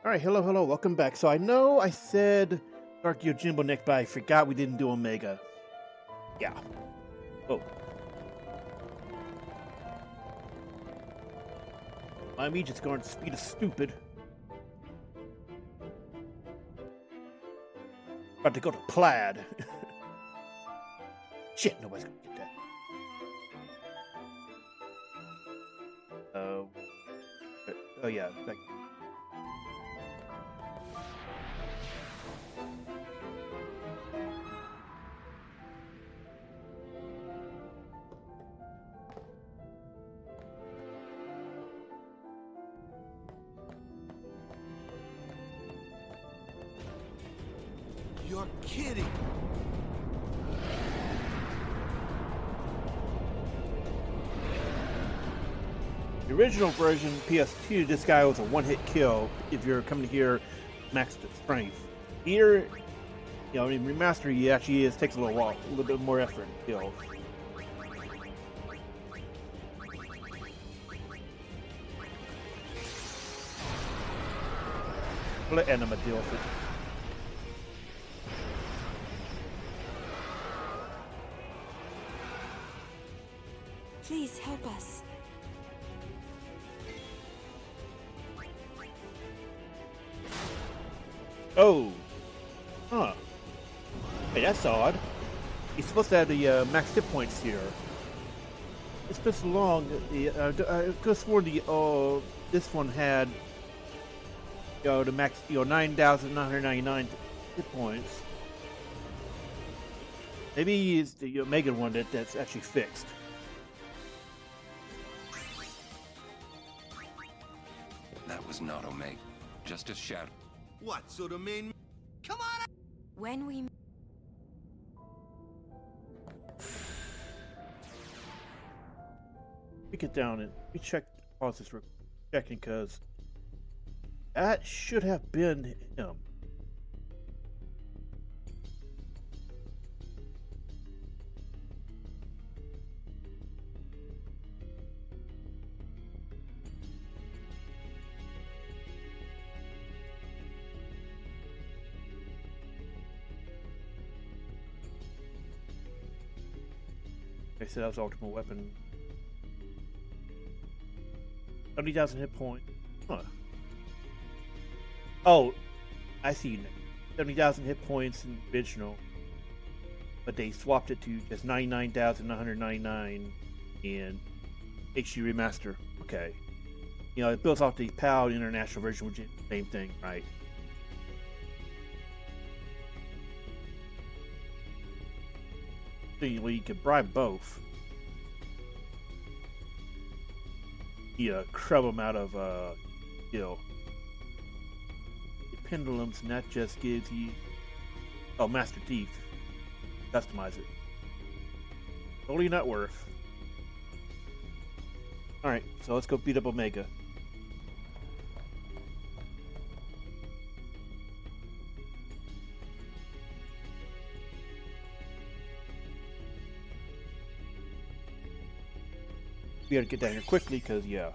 All right, hello, welcome back. So I know I said Dark Yojimbo next, but I forgot we didn't do Omega. Yeah. Oh. Me just going to speed is stupid. About to go to Plaid. Shit, nobody's gonna get that. Oh yeah. Like, You're kidding. the original version, PS2, this guy was a one-hit kill if you're coming here maxed strength. Here, you know, in Remaster, he actually takes a little bit more effort to kill. Let Anima deal with it. Please help us. Oh. Huh. Hey, that's odd. He's supposed to have the max hit points here. It's been so long. I could have sworn this one had, the max, 9,999 hit points. Maybe it's the Omega one that's actually fixed. That was not Omega, just a shadow. What? So the main... Come on! When we... We get down and we pause this real checking, because that should have been him. They said that was Ultima weapon. 70,000 hit point. Huh. Oh, I see. 70,000 hit points in the original, but they swapped it to just 99,999 in HD Remaster. Okay. It builds off the PAL International version, which is the same thing, right? So you could bribe both. Crub them out of, the pendulums, and that just gives you, Master Thief. Customize it. Totally not worth. Alright, so let's go beat up Omega. We gotta get down here quickly, because, yeah.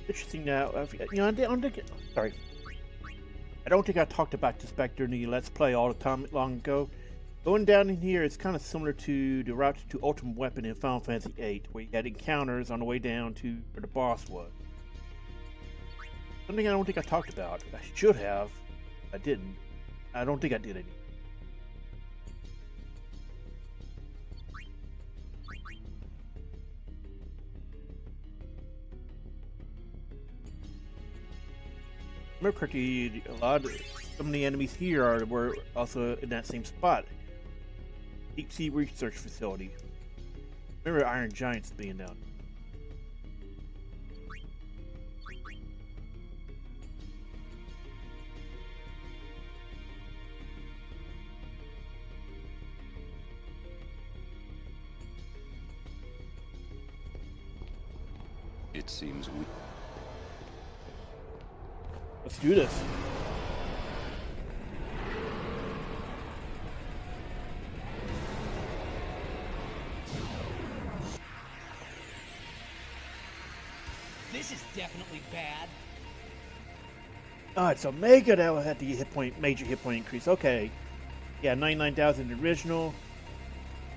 Interesting now. Sorry. I don't think I talked about this back during the Let's Play all the time long ago. Going down in here is kind of similar to the route to Ultimate Weapon in Final Fantasy VIII, where you had encounters on the way down to where the boss was. Something I don't think I talked about. I should have. I didn't. I don't think I did any. Remember correctly, some of the enemies here were also in that same spot. Deep Sea Research Facility. Remember Iron Giants being down. That seems weak. Let's do this. This is definitely bad. Alright, so Mega that will have the major hit point increase. Okay. Yeah, 99,000 original.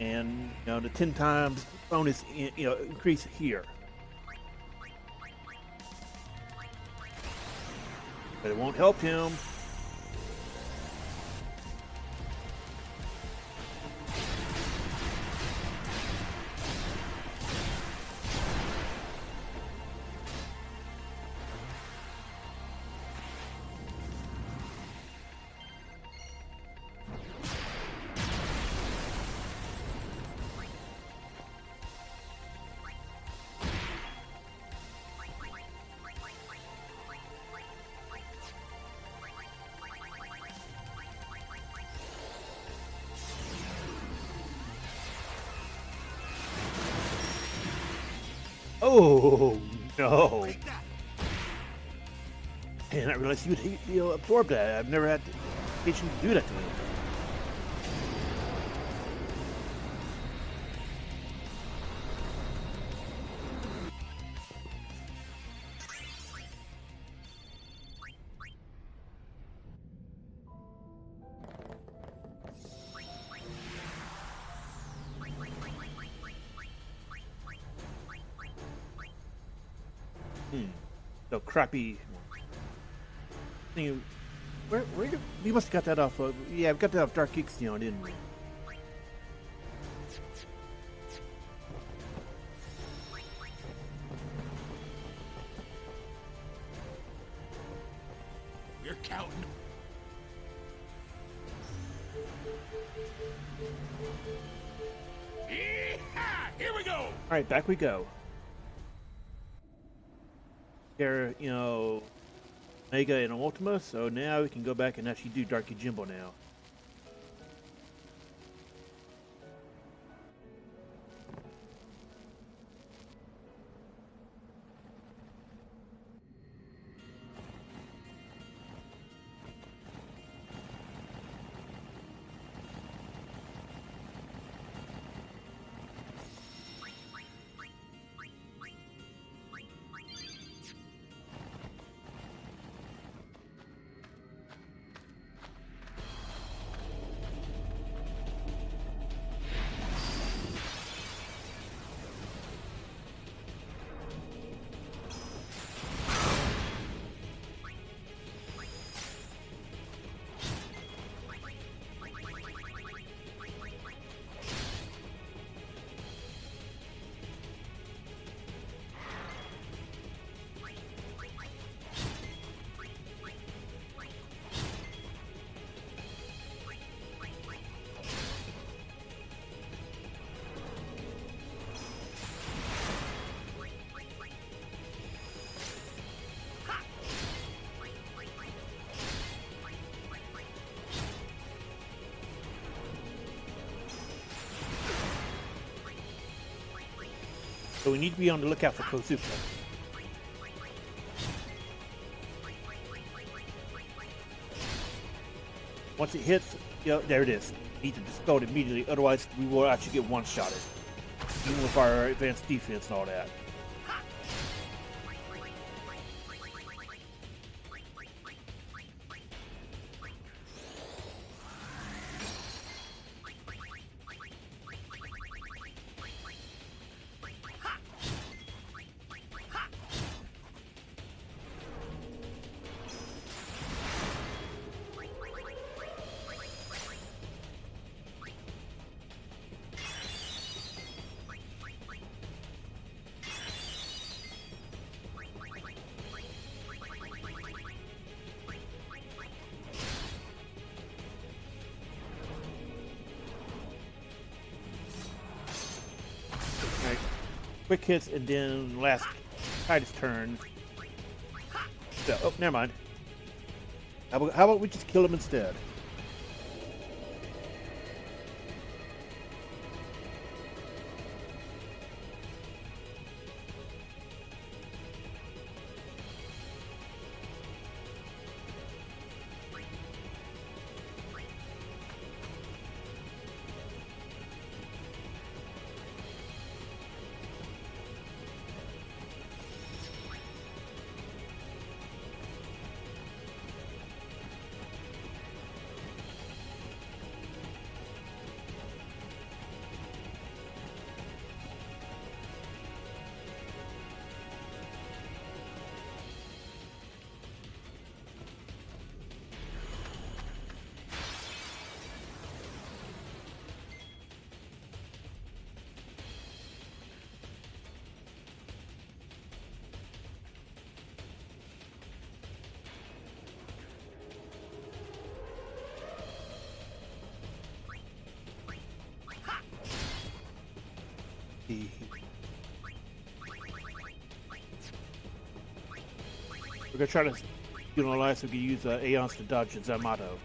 And, you know, the 10 times bonus, you know, increase here. But it won't help him. Oh, no. Take that. And I realized he'll absorb that. I've never had the occasion to do that to him. So crappy thing. Where we must have got that off of. Yeah, we got that off Dark Ixion, didn't we? We're counting. Yeehaw! Here we go. All right, back we go. There, you know, Mega and Ultima. So now we can go back and actually do Dark Yojimbo now. So we need to be on the lookout for Kozuka. Once it hits, you know, there it is. We need to dispel it immediately, otherwise we will actually get one-shotted. Even with our advanced defense and all that. Quick hits, and then last Titus turn. So, oh, never mind. How about we just kill him instead? We're gonna try to utilize so we can use Aeons to dodge Zamato.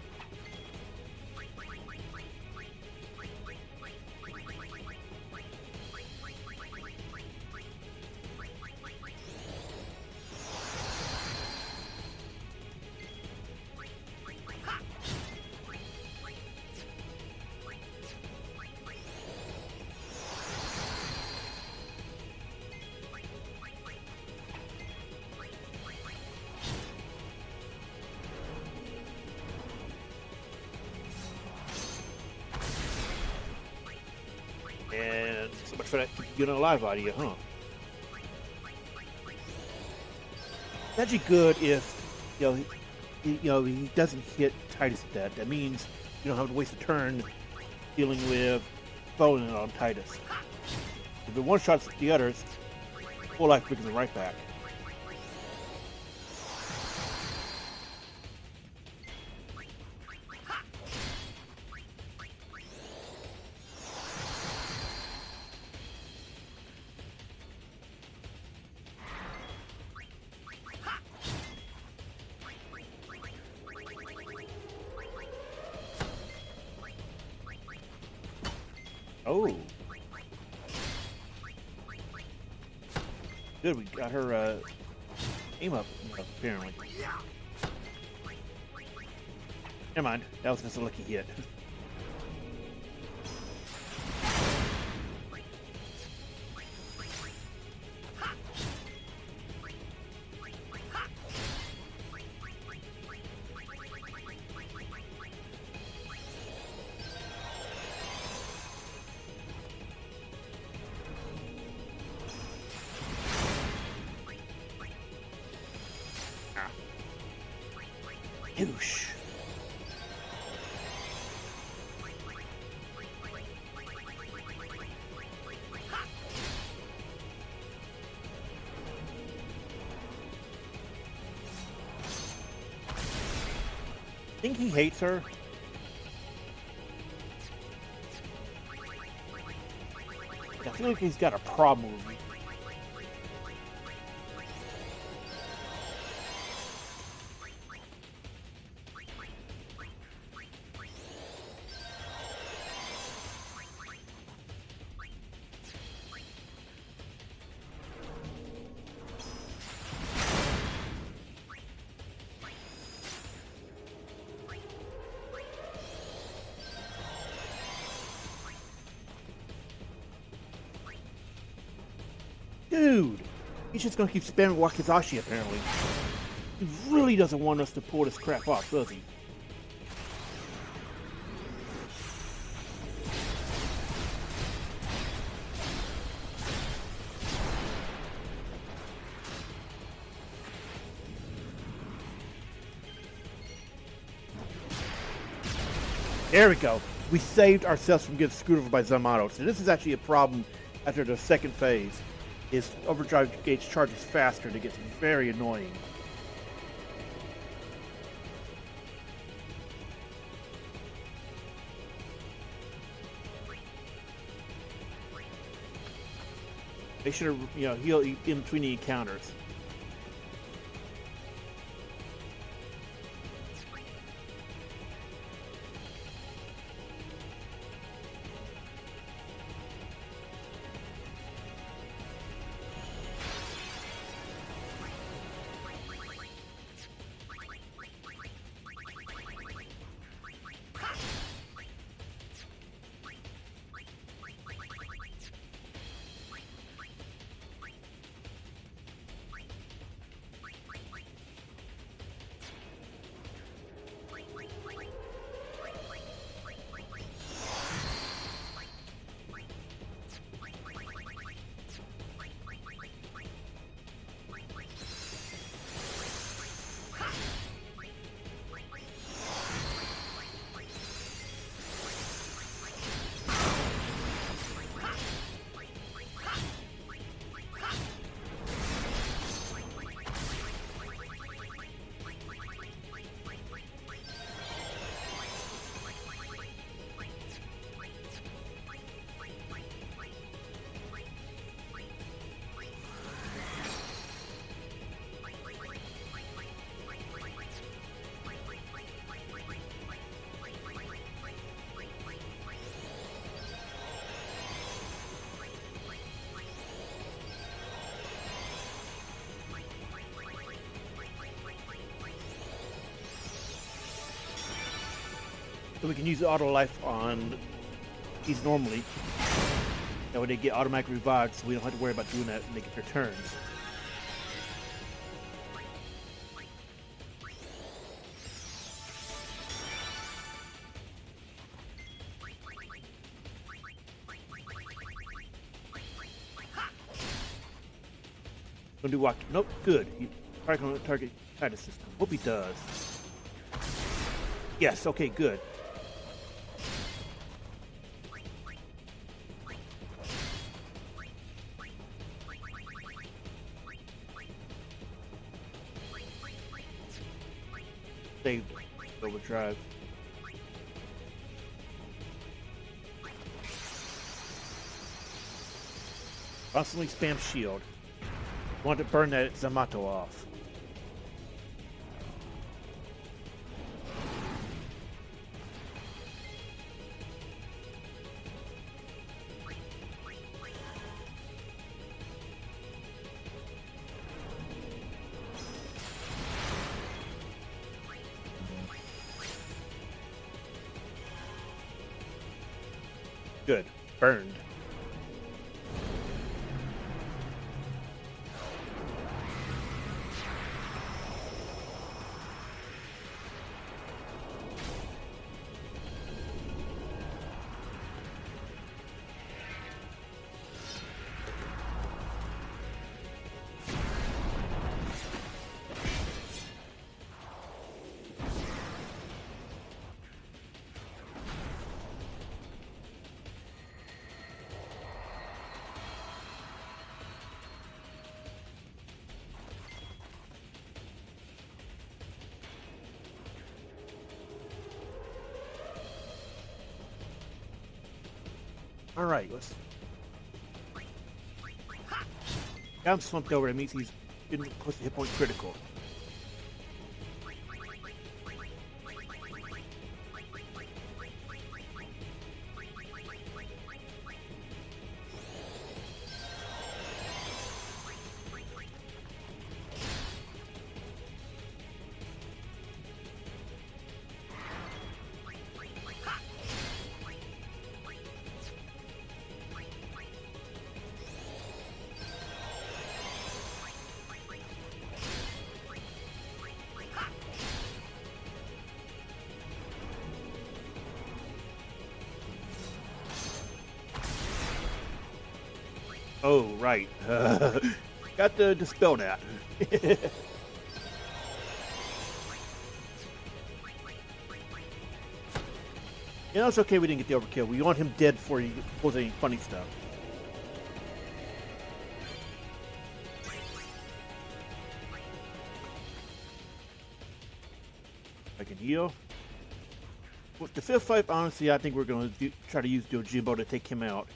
And so much for that unit alive idea, huh? It's actually good if he doesn't hit Titus at that. That means you don't have to waste a turn dealing with falling on Titus. If it one shots the others, full life brings them right back. Oh. Good, we got her aim up, apparently. Never mind, that was just a lucky hit. Whoosh. I think he hates her. I feel like he's got a problem with me. Dude, he's just gonna keep spamming Wakizashi apparently. He really doesn't want us to pull this crap off, does he? There we go. We saved ourselves from getting screwed over by Zamato. So this is actually a problem after the second phase. His overdrive gauge charges faster and it gets very annoying. They should have, heal in between the encounters. So we can use the auto life on these normally. That way they get automatic revived, so we don't have to worry about doing that when they get their turns. Gonna do walk. Nope, good. He probably gonna target Titus system. Hope he does. Yes, okay, good. Save overdrive. Constantly spam shield. Want to burn that Zamato off. Good. Burned. All right, let's. Got him slumped over. It means he's getting close to hit point critical. Oh, right. Got to dispel that. You know, it's okay we didn't get the overkill. We want him dead before he pulls any funny stuff. I can heal. With the fifth fight, honestly, I think we're going to try to use Yojimbo to take him out.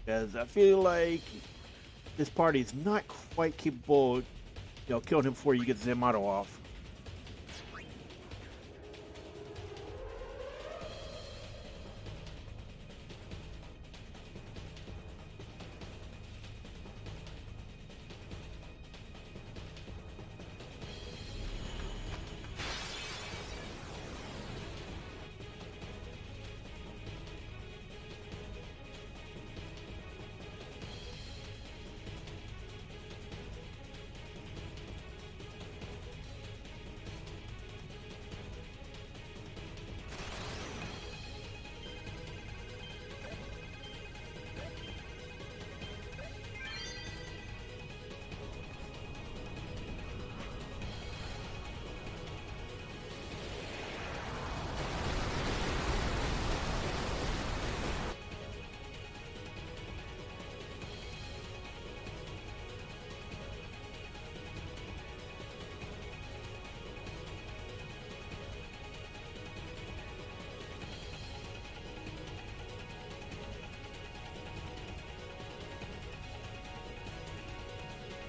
Because I feel like this party is not quite capable of, killing him before you get Zamato off.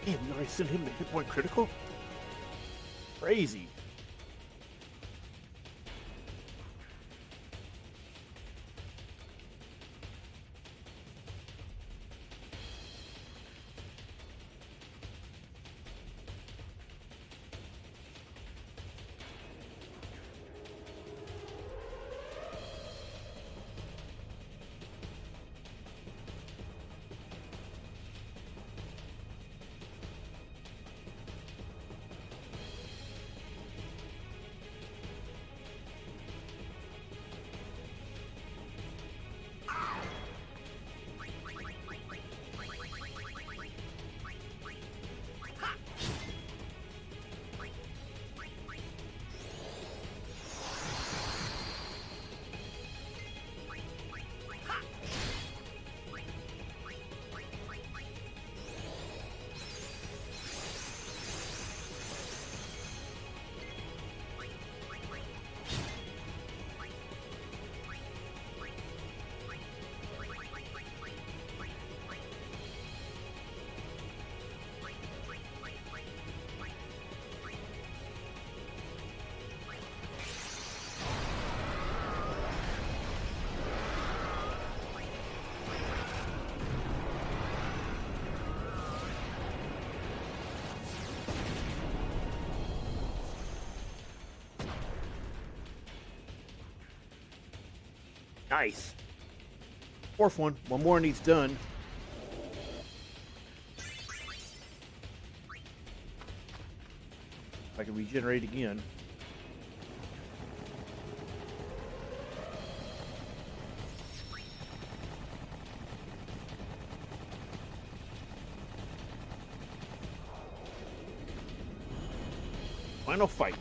Damn, you already sent him to hit point critical? Crazy. Nice. Fourth one. One more needs done. If I can regenerate again. Final fight.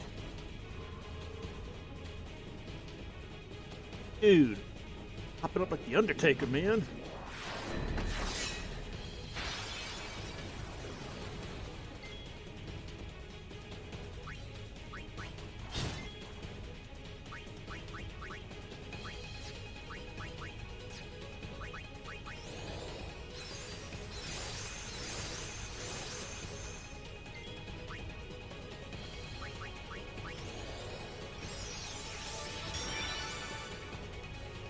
Dude. Hopping up like the Undertaker, man.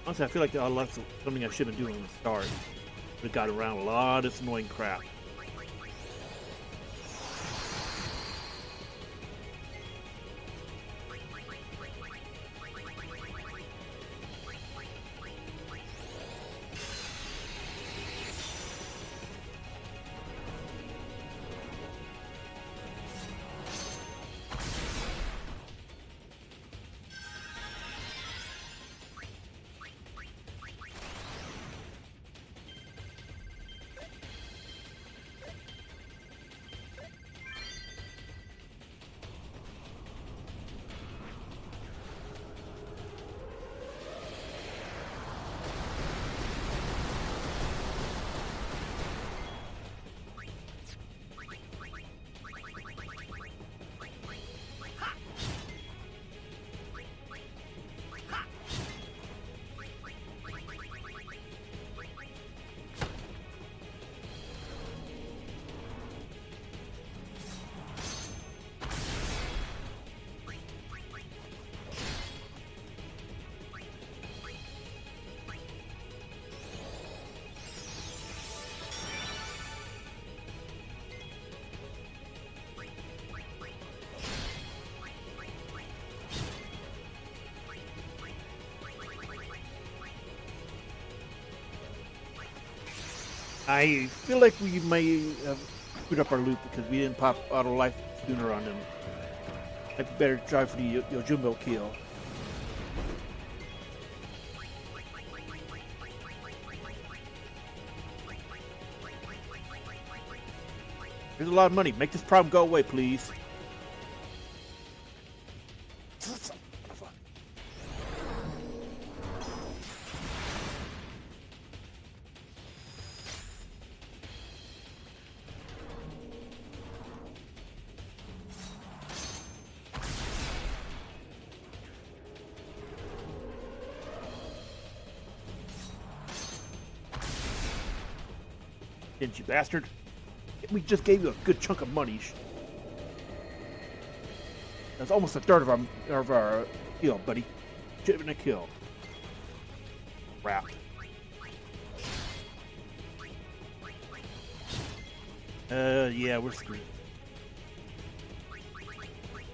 Honestly, I feel like that's something I should have been doing from the start. We got around a lot of this annoying crap. I feel like we may have screwed up our loop because we didn't pop auto life sooner on him. I better try for the Yojimbo kill. There's a lot of money. Make this problem go away, please. Didn't you, bastard? We just gave you a good chunk of money. That's almost a third of our kill, buddy. Should have been a kill. Wrapped. Yeah, we're screwed.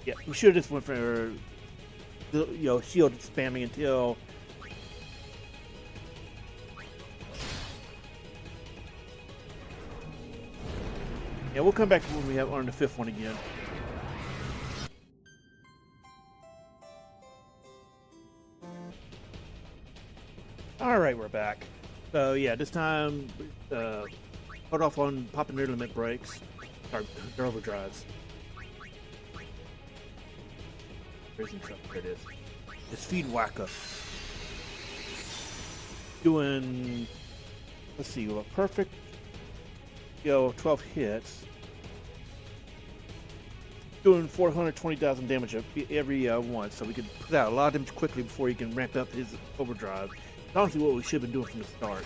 Yeah, we should have just went for the shield spamming until. Yeah, we'll come back when we have on the fifth one again. Alright, we're back. So yeah, this time cut off on popping their limit breaks. Or their overdrives. Racing truck, there it is. It's Feed Wacka. Doing, let's see, a perfect 12 hits. Doing 420,000 damage every one, so we could put out a lot of damage quickly before he can ramp up his overdrive. It's honestly what we should have been doing from the start.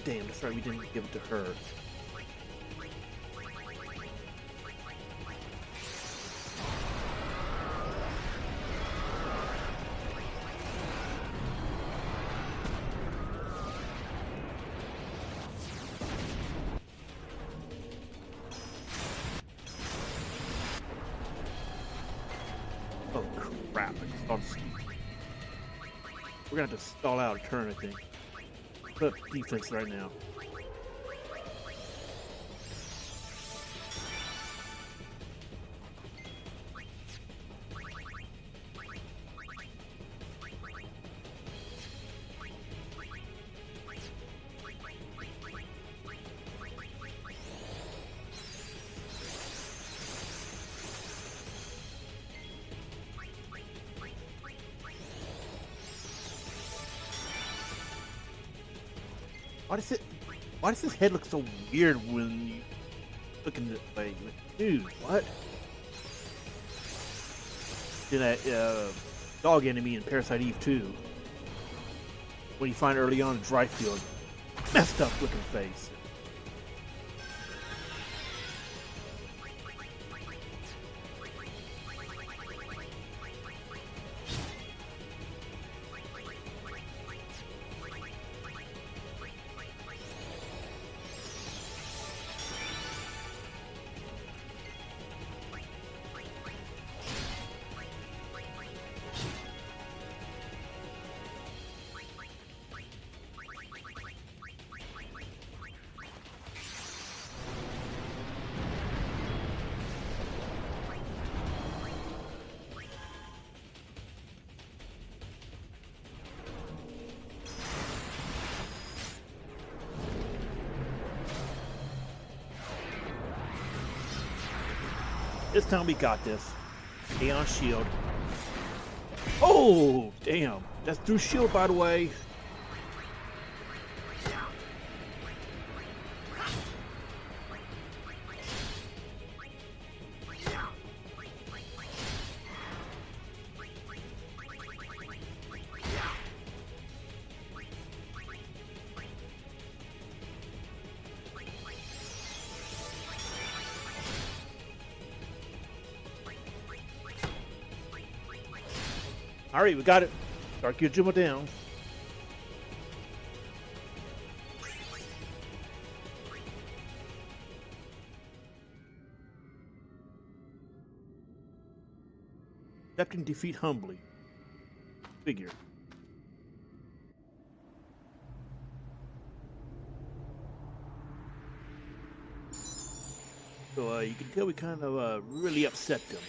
Damn, that's right, we didn't give it to her. Oh crap! I just we're gonna have to stall out a turn, I think. Put up defense right now. Why does his head look so weird when you look in the way? Dude, what? Then that dog enemy in Parasite Eve 2. When you find early on in Dryfield. Messed up looking face. This time we got this. Aeon shield. Oh, damn. That's through shield, by the way. All right, we got it. Dark Yojimbo down. Accepting defeat humbly. Figure. So you can tell we kind of really upset them.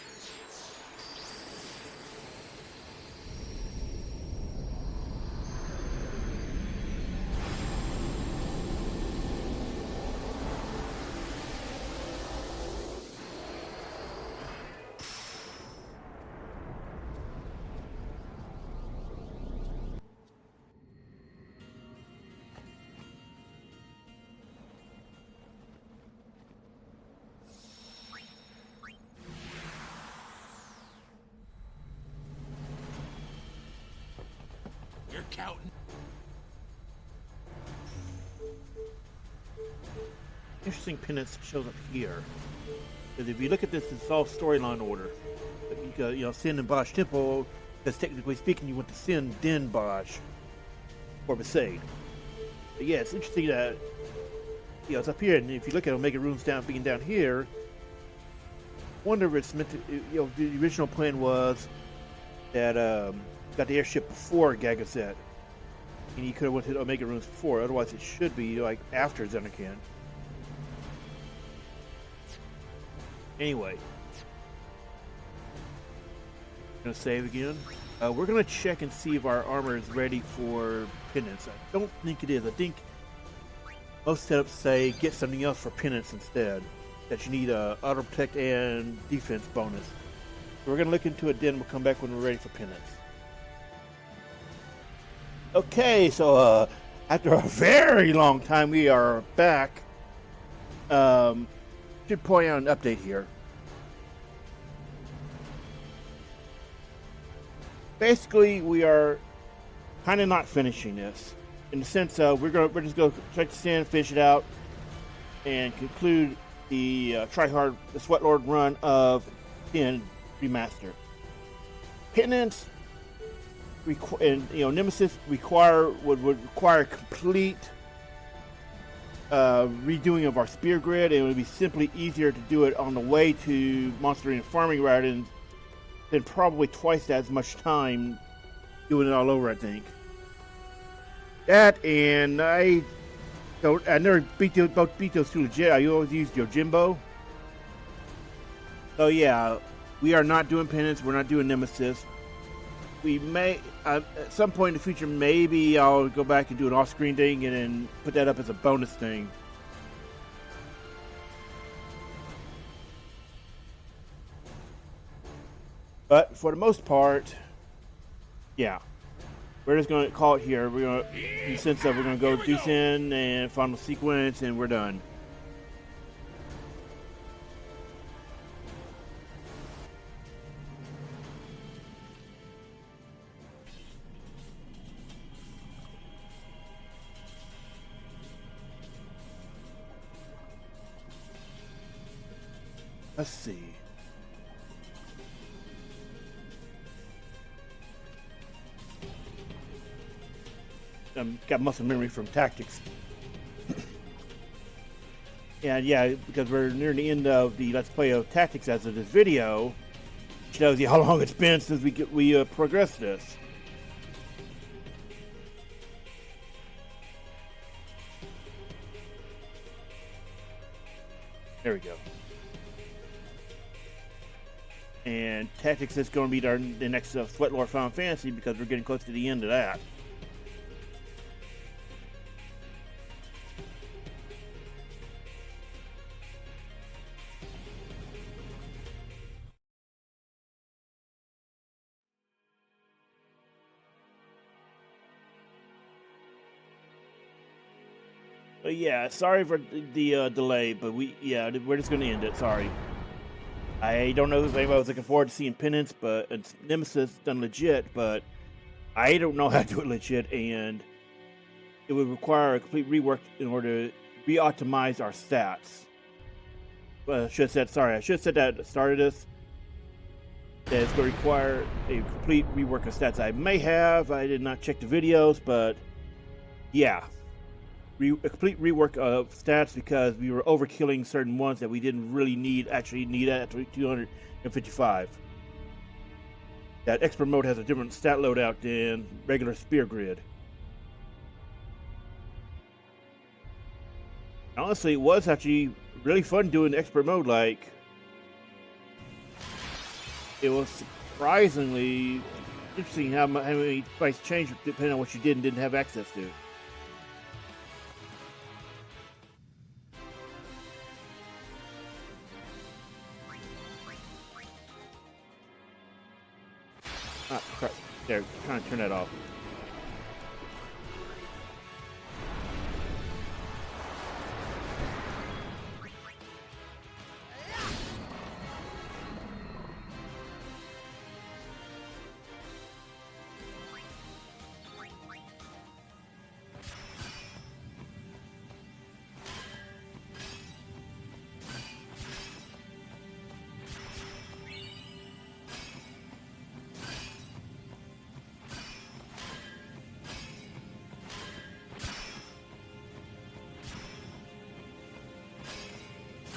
You're counting. Interesting penance shows up here. Because if you look at this, it's all storyline order. You know, Sin and Bosch Temple, because technically speaking, you went to Sin, then Bosch, or Besaid. But yeah, it's interesting that, you know, it's up here, and if you look at Omega Runes being down here, wonder if it's meant to, you know, the original plan was that, got the airship before Gagazet, and you could have went to Omega Runes before, otherwise it should be, like, after Xenocan. Anyway, gonna save again. We're gonna check and see if our armor is ready for Penance. I don't think it is. I think most setups say get something else for Penance instead. That you need a auto protect and defense bonus. So we're gonna look into it then. We'll come back when we're ready for Penance. Okay, so after a very long time, we are back. Should point out an update here. Basically, we are kind of not finishing this, in the sense of we're just going to check the stand, finish it out, and conclude the the Sweatlord run of 10 Remaster. Penance and Nemesis would require complete redoing of our spear grid, and it would be simply easier to do it on the way to monster arena farming rather than spend probably twice as much time doing it all over, I think. That, and I never beat those two legit. I always used Yojimbo. So yeah, we are not doing Penance. We're not doing Nemesis. We may, at some point in the future, maybe I'll go back and do an off-screen thing and then put that up as a bonus thing. But for the most part, yeah, we're just going to call it here. We're going to, in the sense that we're going to go descend and final sequence, and we're done. Let's see. Got muscle memory from tactics. And yeah, because we're near the end of the Let's Play of Tactics as of this video, which tells you how long it's been since we progressed this. There we go. And Tactics is going to be the next Sweatlord Final Fantasy because we're getting close to the end of that. But yeah, sorry for the delay, but we're just going to end it. Sorry. I don't know if anybody was looking forward to seeing Penance, but it's Nemesis done legit, but I don't know how to do it legit, and it would require a complete rework in order to re-optimize our stats. I should have said that at the start of this. That it's going to require a complete rework of stats. I may have, I did not check the videos, but yeah. A complete rework of stats because we were overkilling certain ones that we didn't really need at 255. That expert mode has a different stat loadout than regular spear grid. Honestly, it was actually really fun doing expert mode. Like, it was surprisingly interesting how many fights changed depending on what you did and didn't have access to. Ah, crap. There, trying to turn that off.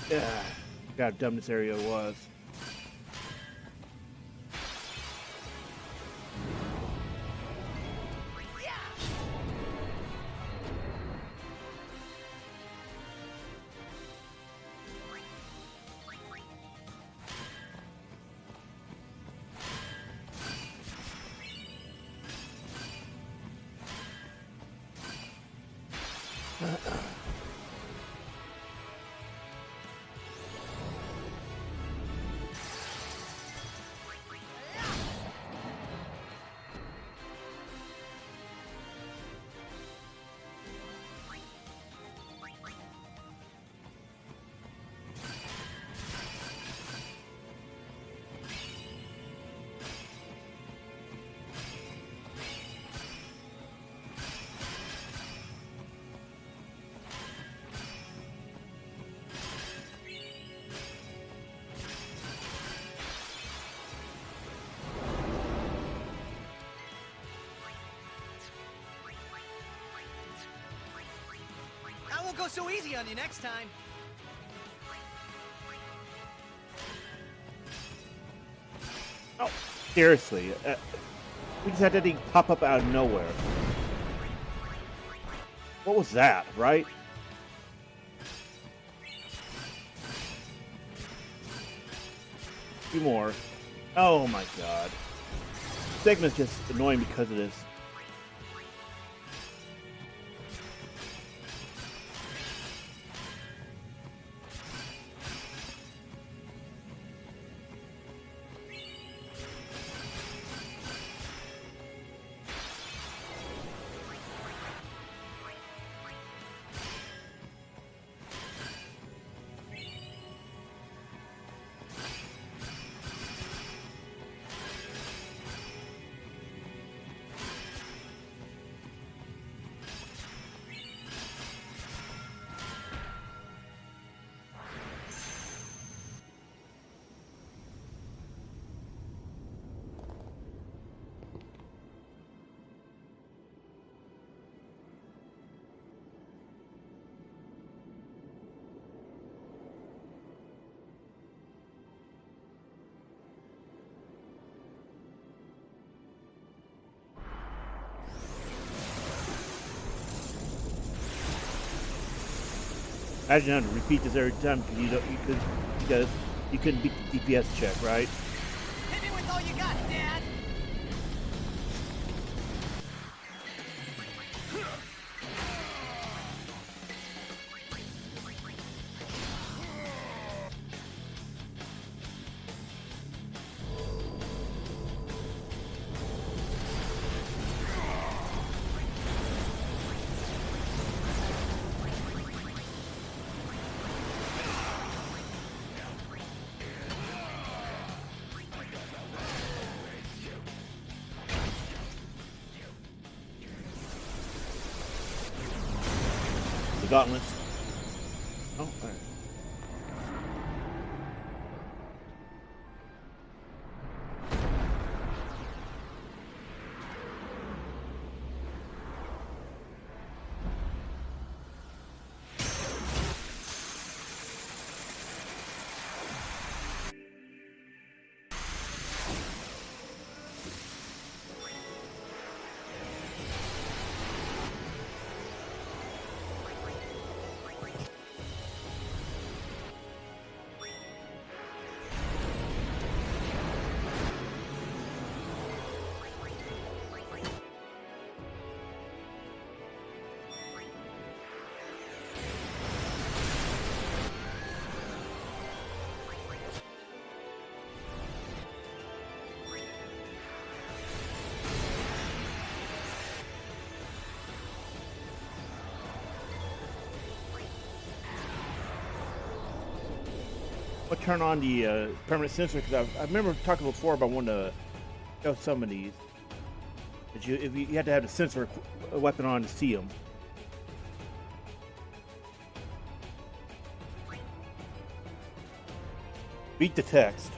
Yeah, God, how dumb this area was. I won't go so easy on you next time. Oh. Seriously, we just had that thing pop up out of nowhere. What was that, right? A few more. Oh my god. This segment's just annoying because of this. Imagine having to repeat this every time because you couldn't beat the DPS check, right? Hit me with all you got, Dad! The gauntlets. Oh, all right. I'll turn on the permanent sensor because I remember talking before about wanting to show some of these. That you had to have the sensor weapon on to see them. Beat the text.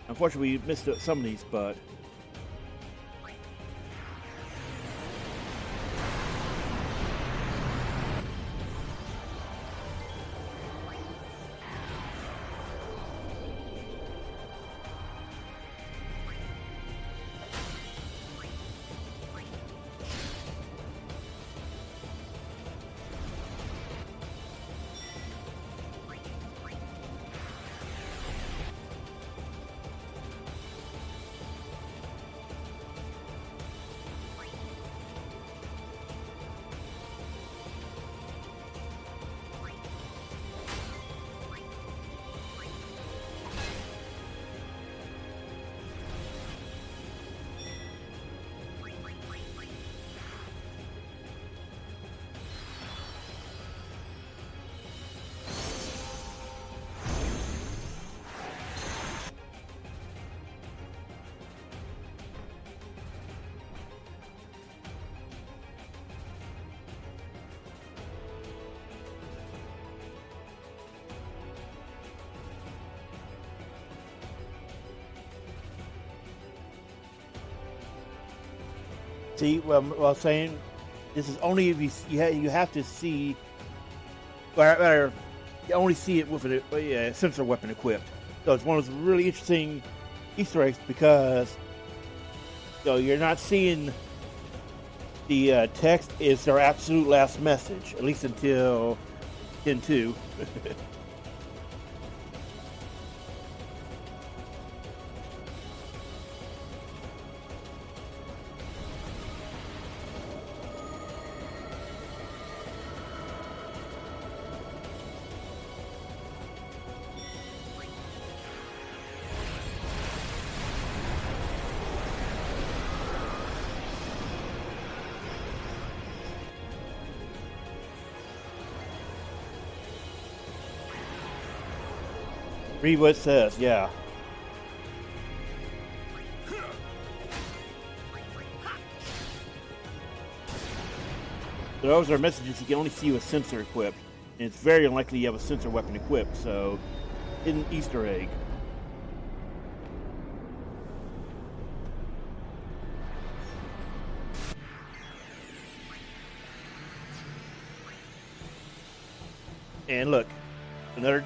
Unfortunately, we missed some of these, but. See, well, I'm saying this is only if you have to see, or you only see it with a sensor weapon equipped. So it's one of those really interesting Easter eggs because you're not seeing the text is their absolute last message, at least until 10.2. Read what it says, yeah. So those are messages you can only see with sensor equipped. And it's very unlikely you have a sensor weapon equipped, so hidden Easter egg. And look, another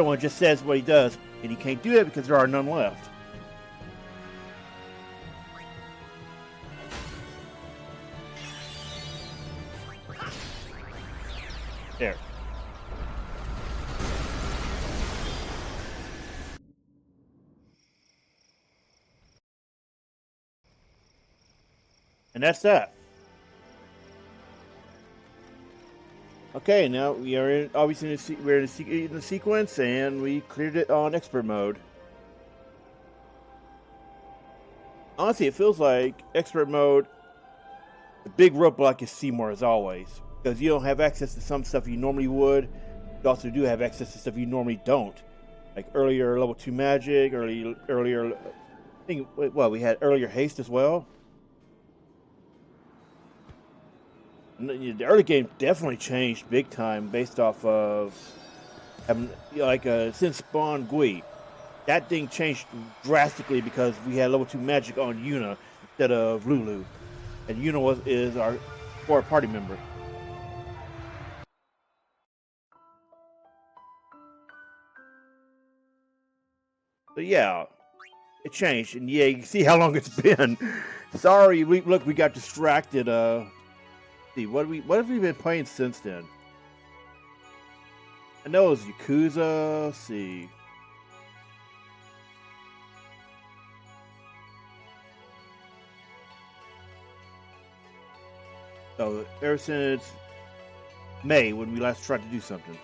one just says what he does, and he can't do it because there are none left. There. And that's that. Okay, now we are in, obviously we're in the sequence, and we cleared it on expert mode. Honestly, it feels like expert mode, the big roadblock is Seymour as always, because you don't have access to some stuff you normally would. You also do have access to stuff you normally don't, like earlier level 2 magic, earlier. I think we had earlier haste as well. The early game definitely changed big time based off of having, since Spawn Gui. That thing changed drastically because we had level 2 magic on Yuna instead of Lulu. And Yuna is our core party member. So yeah, it changed. And yeah, you can see how long it's been. Sorry, we got distracted. See, what have we been playing since then? I know it was Yakuza. Let's see. So ever since May, when we last tried to do something.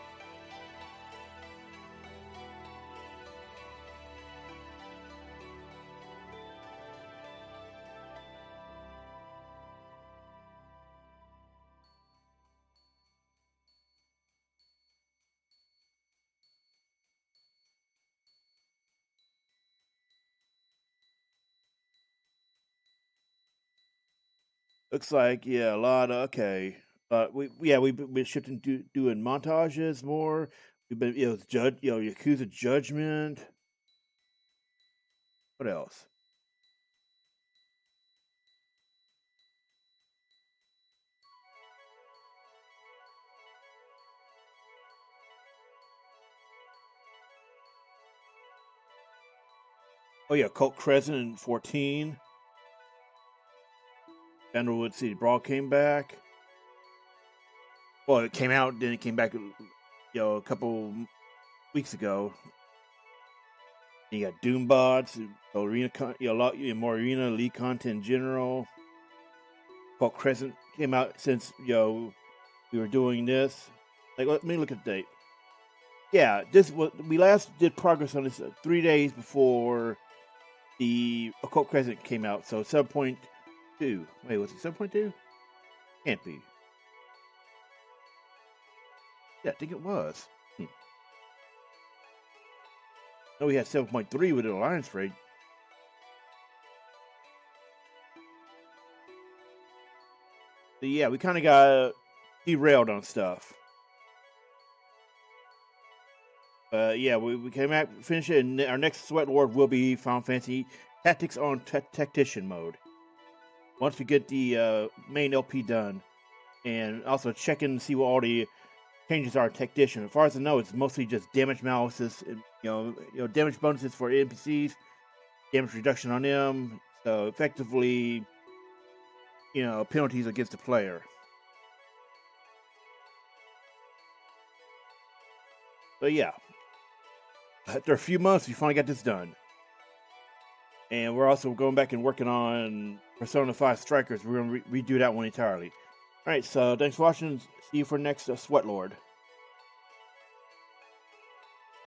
Looks like, yeah, a lot of, okay. We've been shifting to doing montages more. We've been, Yakuza Judgment. What else? Oh yeah, Cult Crescent in 14. Underwood City Brawl came back. Well, it came out, then it came back, a couple weeks ago. You got Doombots, arena, more arena league content in general. Cult Crescent came out since we were doing this. Like, let me look at the date. Yeah, we last did progress on this 3 days before the Occult Crescent came out. So 7.2. Wait, was it 7.2? Can't be. Yeah, I think it was. No, we had 7.3 with the Alliance Raid. So yeah, we kind of got derailed on stuff. Yeah, we came back, finished it, and our next Sweatlord will be Final Fantasy Tactics on Tactician mode. Once we get the main LP done, and also check in and see what all the changes our technician. As far as I know, it's mostly just damage analysis and damage bonuses for NPCs, damage reduction on them. So effectively, penalties against the player. But yeah, after a few months, we finally got this done. And we're also going back and working on Persona 5 Strikers. We're going to redo that one entirely. Alright, so thanks for watching. See you for next Sweatlord.